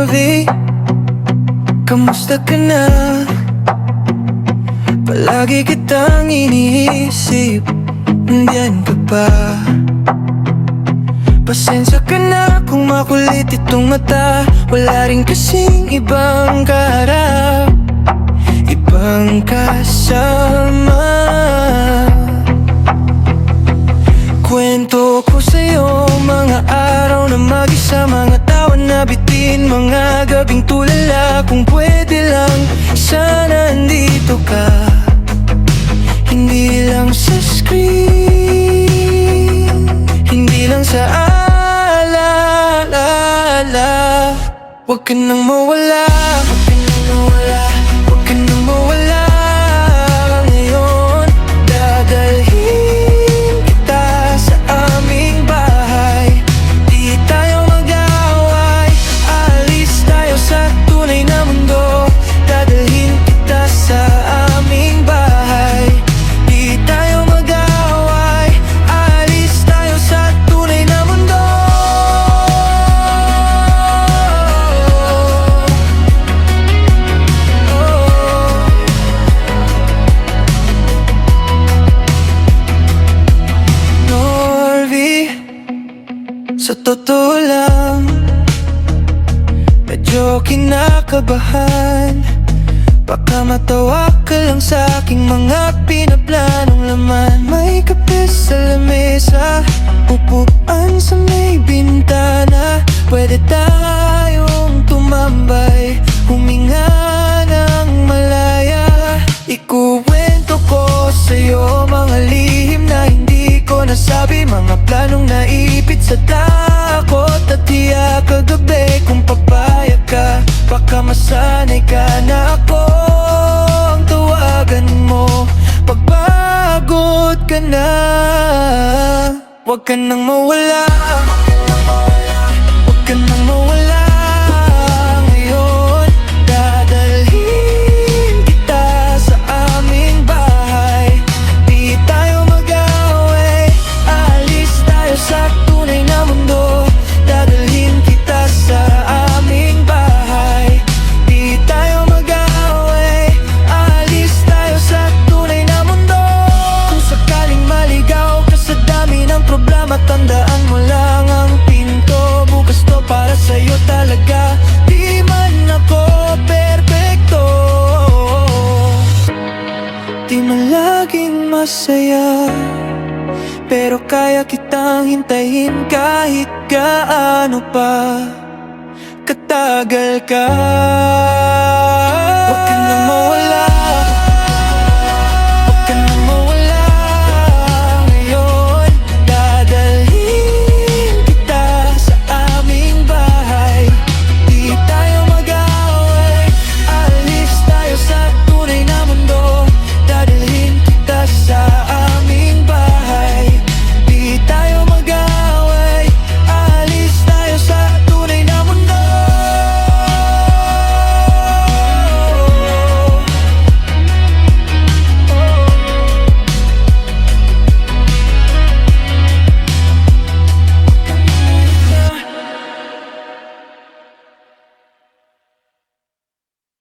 Norvie, kamusta ka na? Palagi kitang iniisip, nandiyan ka ba? Pasensya ka na kung makulit itong mata. Wala rin kasing ibang kaharap, ibang kasama. Kwento ko sa'yo mga araw na mag-isa, mga tawa na bitin, mga gabing tulala. Kung pwede lang, sana andito ka, hindi lang sa screen, hindi lang sa ala-ala. Huwag ka nang mawala, huwag ka nang mawala, huwag ka nang mawala. Ngayon, dadalhin kita sa aming bahay. Di tayo mag-away, alis tayo sa tunay na mundo. Dadalhin kita sa aming bahay. Di tayo mag-away, alis tayo sa tunay na mundo. Norvie, sa totoo lang, medyo kinakabahan. Baka matawa ka lang sa aking mga pinaplanong laman. May kape sa lamesa, upuan sa may bintana. Pwede tayong tumambay, huminga ng malaya. Ikuwento ko sa'yo mga lihim na hindi ko nasabi, mga planong naipit sa takot at hiya kagabi. Kung papayag ka, baka masanay ka na akong tawagan mo pagpagod ka na. Huwag ka nang mawala, huwag ka nang mawala. Ngayon, dadalhin kita sa aming bahay. Di tayo mag-away, alis tayo sa tunay na mundo. Dadalhin kita sa aming bahay. Di tayo mag-away, alis tayo sa tunay na mundo. Kung sakaling maligaw ka sa dami ng problema, tandaan mo lang ang pinto. Bukas to para sa'yo talaga, di man ako perfecto. Di man laging masaya, pero kaya kitang hintayin kahit gaano pa katagal ka. Huwag ka nang mawala,